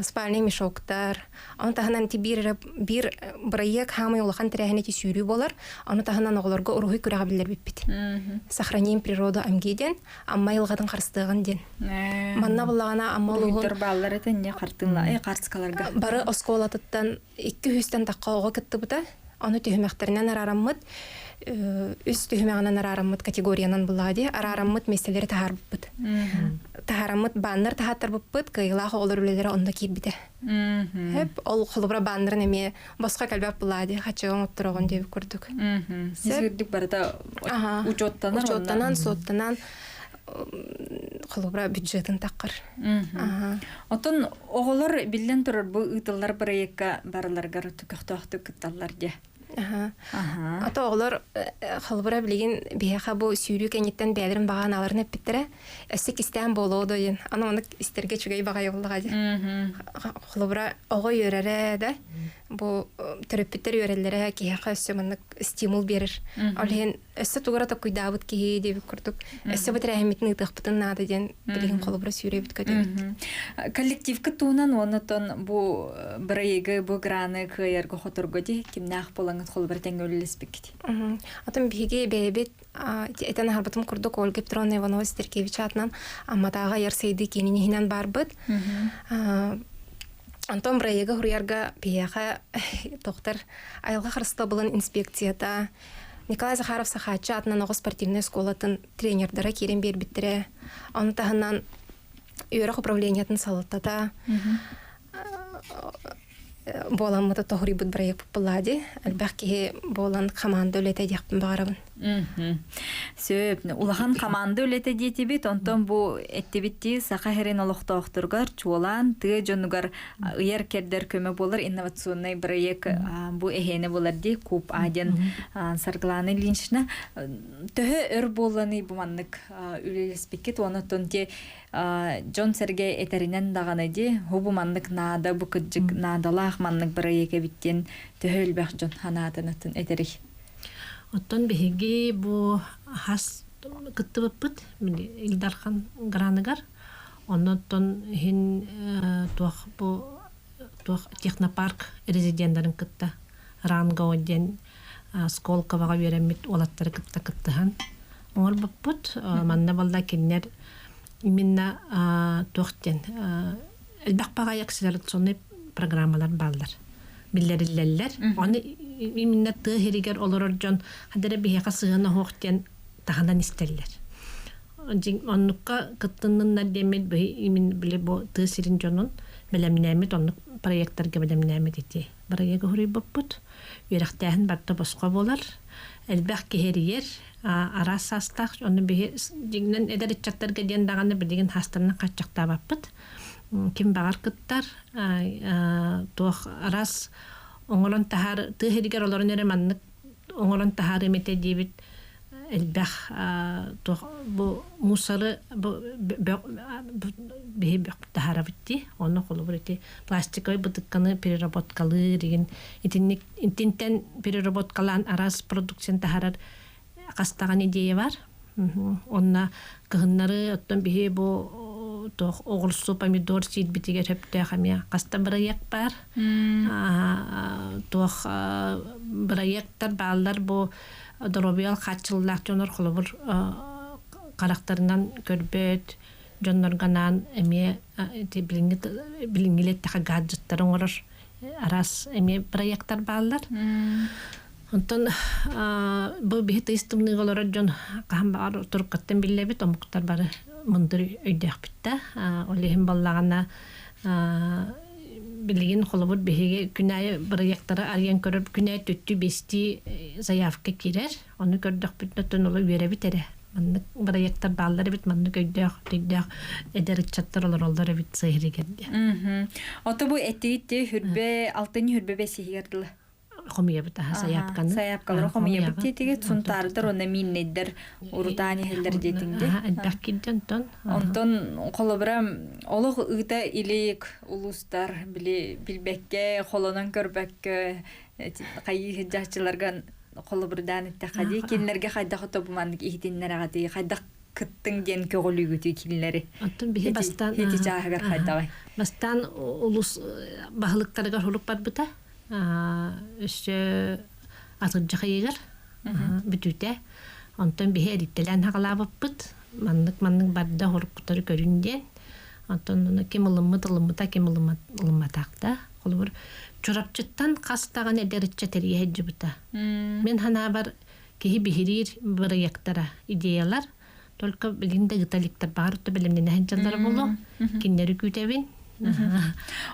спальный мешоктар он таханан бир проект хамы улхан тирәһенә сүйрүү болар аны таханан оглорго урухи күрәгә билер биппит сохраним природу амгиден амма елгадын карстыгын ден манна булана аммалугун не картынла картскаларга бары осколатыттан 200-тен таккаога кыттыбыта аны төһмәхтеринен арараммыт үс төһмәгенен арараммыт категориянан булади арараммыт меселери тахарбыт тахараммыт баннер тахаттырбыт кыйлах олар үлелери онда кийбите хеп ол холбра баннер неме башка калбап булади хачыгын оттурган деп көрдүк сизирдик барда учоттанан соттанан холобра бюджетін таққыр. Отон оғылар билен тұрыр бұл ұйтылар проектқа барыларғар түкіқтуақты күтталар де. Ата оғылар холобра білеген бейақа бұл сүйрүү кәнеттен бәлірін баған аларын әппеттірі әсі кестен болу ойын. Аны оны істерге чүгей баға еғылыға де. Холобра оғы өрәрі де бұл түріппеттер өрелері кейақа өсімінік стимул берір. Олеген өсі туғырата құйдабыт кейі деп көрдік. Өсі бұтыр әметін ұйтықпытын нады ден білген қолыбыра сүйре бүт көтебіт. Коллективкі туынан онытын бұл бірайығы бұл граны қайырғы қотырғы де кемнақ болаңыз қолыбыра тәңі өлілес бекет. Атым бейге бәйбет әтен арбытым құрдық Ольга Петровна Иванова Сидоркевич атынан амматаға ярсайды кенінен бар бұд. Антон Брайега Хурьярга Пияха доктор Айлга Харстабылын инспекцията Николай Захаров Сахача атынан оғы спортивный школатын тренердары керен бербіттірі. Оны тағынан үйрек управлениятын салаттата. Боламыды тоғыры бұд Брайег бұлади. Әлбәқ ке болан команда өлеті дияқпын бағарабын. Сөп, улахан команда өлеті дейті бит, онтан бұл әттебітті сақа херен олықты оқтырғар, чуалан, тұғы жонуғар ұяр кердер көмі болар, инновационный проект бұл әхені болар дей, көп аден сарғыланы линшіна. Түхі өр боланы бұманлық үлелеспекет, оны тонте Джон Сергей әтәрінен дағаны де, хубуманлық нада, бұқыджық надалақ манлық проекті біттен түхі өлбәқ жон ханатынатын әтәрі. Оттон беги бу хас кыттыбыппыт Илдархан граныгар оннотон хин туах технопарк резиденттарын кытта ранга оден Сколковага беремит олаттары кытта кыттыхан оңор баппыт манна балда кинер именно туохтен элбах багай акселерационный программалар балдар. Биллериллер. Оны именно тыхеригер олороржон хадере бихека сыгына хоохтен тахандан истеллер. Оннукка кыттыннар демет бе имин биле бо тысирин жонун белемнемет оннук проекттарга белемнемет ити. Проект хурый боппут. Юрактаһын барта боско болар. Элбах кехеригер арас састак оны бе дигнен эдеричаттарга ден даганы билген хастарына качакта баппыт. Ким багар кыттар туох арас оңолон тахар тыхеригер олорун эре маннык оңолон тахар эмете дебит элбах туох бу мусары бу бе тахара битти оны колубурити пластиковый бутыкканы переработкалы деген интинтен переработкалан арас продукцион тахарар кастаган идея бар. Онна кыгыннары оттон бихи бу тох оголсу помидор сид битигер хепте хамя каста проект бар. Тох проекттар балдар бу дробиал хачыллак жонор холобур карактарынан көрбөт жонорганан эме билингилет таха гаджеттер оңорор арас эме проекттар балдар. Онтон бу бихте истимни голор жон кахамбар туркаттан биллебит омуктар бары мындыр өйдәк битте. Олехин баллагана билген холобут беге күнәй проекттары арыян көрүп күнәй төттү бести заявка кирер. Оны көрдүк биттен олы бере битере. Мандык проекттар баллары бит мандык өйдәк эдеричаттар олар бит сыйрыгерде. Ото бу этти хүрбе алтын хүрбе бесигердил. Хомия бит саяпканы. Саяпкалар хомия бит тиге сунтардыр оны миннедер урутани хелдер детинде. Баккиден тон. Онтон колобрам олог ыта илек улустар билбекке холонон көрбекке кайы жачыларга колобурдан иттахади кинлерге кайда хотобумандык ихтиннер агати кайда кыттың ден көгөлүгүтү киллери. Антон бихи бастан хети жаагар кайдабай. Бастан улус бахылыктарга холуп барбыта. Өсө атыржа кайгыр бүтүтэ онтон бихи эриттелен хагалабыппыт маннык барда хоруккутары көрүнден онтон кемылымматакта колбур чурапчыттан кастаган эдеричче терие жыбыта мен хана бар кихи бихирир проекттара идеялар только билинде гыталиктар бар то билимден ханчалар болу киндери күтебин.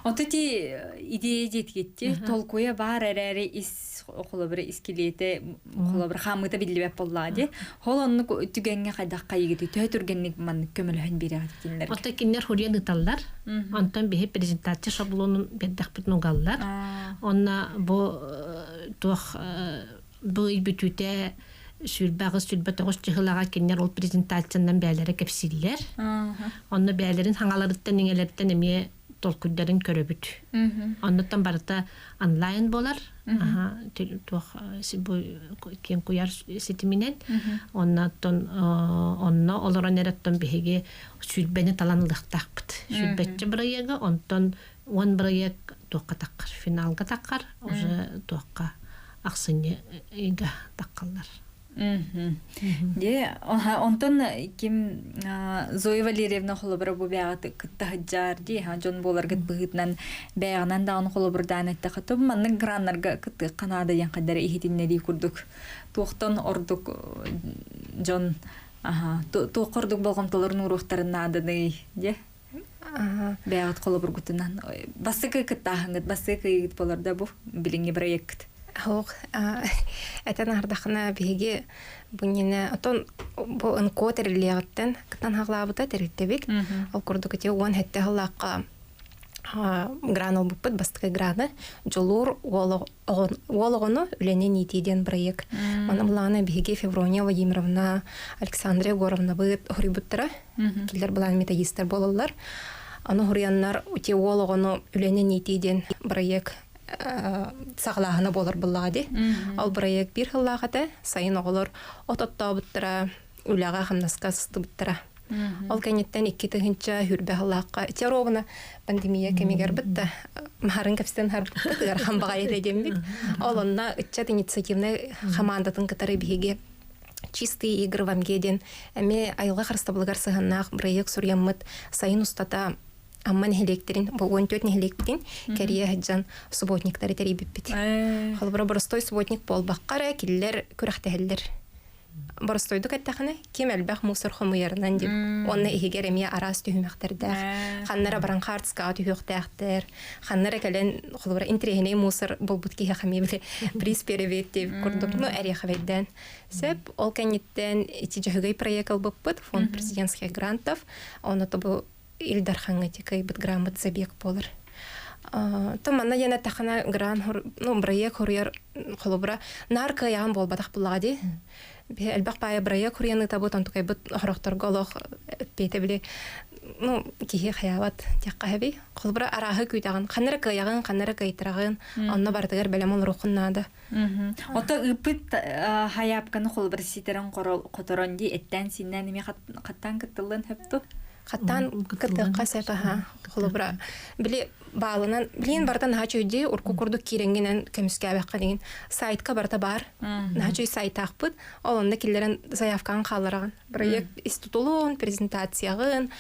Отти идея жеткетти толкуя бар эрере ис колобур искилете колобур хамыта билбеп боллади. Холонну түгенге кайдак кайгыты төтүргенник ман көмөлөн берет киндер. Отта киндер хурияны таллар. Антон бихи презентация шаблонун беддак битну галлар. Онна бу тух бу бүтүтэ сүлбәтөгөс җыгылага киндер ол презентацияндан бәйләре кепсилләр. Онны бәйләрен хаңаларыттан ниңеләрдән эме толкудларын көрөбүт. Оннан барта онлайн болар. Тух сибу кен куяр сетиминен. Оннан олорон эреттен беге сүлбәне таланлыктакпыт. Сүлбәтче проекты онтон он проект тукка таккар финалга таккар уже тукка аксыны ига таккалар. Де, онтон ким Зоя Валерьевна холобура бу бягаты кыттахыджар ди, жон боларгыт быгытнан бягынан дагын холобурдан аттахатып, манның граннарга кытты Канада янкадар ихитинне ди курдук. Туохтон ордук жон туокордук болгомтолорун урухтарына адыны, де? Бягат холобургутунан. Басыкы кыттахыңыт, басыкы боларда бу билинги проект. Хох, это нардахна биге бунина отон бу энкотер легаттен кытан хаглабыта тереттебит. Ал курдук те он хетте халакка гранул буппыт бастыкы граны жолурологону үлене нитиден проект. Аны буланы биге Феврония Владимировна Александра Егоровна быт хорибуттара. Килер булан методистер болалар. Аны хоряннар теологону үлене нитиден проект сағлағына болар бұллағады. Ал проект бір қыллағады, сайын оғылыр ототта бұттыра, үліға қамнасқа сысты бұттыра. Ал кәнеттен 2-тігінші хүрбе қыллаққа. Теровына пандемия кемегер бұтты. Мағарын кәпістен харбыттығыр қамбаға ереден бік. Ал онына үтчат инициативны қамандатын кітары бейге чистые игры в Амгеден. Эме айылга харстабылгар сыганнах проект сурьяммыт сайын устата амман хелектерин, бу 14 хелектерин кәрия хаджан субботниктары терибиппит. Халбара боростой субботник болбаққара киллер күрәхтәһеллер. Боростойду каттаханы кем әлбәх мусор хомуярнан дип. Онны игер эмия арас түһмәхтәрдә. Ханнара баран хартска түһөхтәхтер. Ханнара кален халбара интрегене мусор болбут ки хәмибе приз перевет дип курдук. Ну әри хәвәдән. Сәп ол кәниттән ити җәһгәй проект албыппыт фонд президентских грантов. Оны тобу Илдар хангатикай бит грамот забег болар. Таманна яна тахана гран ну проект хорьер холобра нарка ям болбадах булади. Әлбәк бая проект хорьяны табут антукай бит хорохтор голох петебли ну кихи хаяват тяккаби холобра арахы күтаган ханнара каяган ханнара кайтыраган анна бардыгар белемон рухуннада. Ота ыпыт хаяпканы холобра ситерен которонди эттен синнән ми каттан кыттылын хөптү. Хаттан кытыкка сәпәһә холобра биле балынан билен бардан хачуйди урку курду киренгенен көмүскә бакка деген сайтка барта бар. Хачуй сайт акпыт, олонда киллерен заявкан калдырган. Проект институтун презентациягын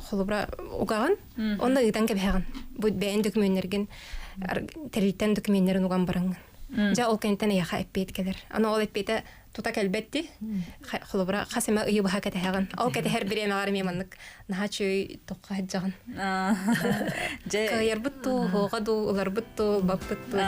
холобра угаган, онда гыдан кебеган. Бу бәйин документлерген терилтен документлерин уган баранган. Жа ол кенттен яха эппет келер. Аны ол эппете тута келбетти. Холобра хасема ыйы баха кетеган. Ол кете һәр бире магар меманнык. Нахачуй токка хаджаган. Кайыр бутту, хогаду, улар бутту, баппытту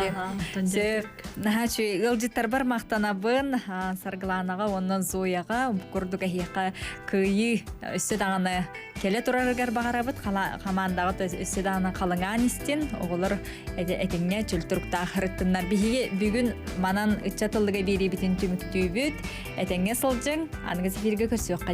де. Нахачуй гылжыттар бар мактанабын, саргыланага оннан зояга курдуга хияка кыйы өссө даганы келе турарыгар багарабыт командага өссө даганы калынган истин оголор этеңне чөлтүрүктө ахырыттынар биһиге бүгүн манан ыччатылыга бери битин түмүктүүбүт этеңге сылжың аңыз бирге көрсөк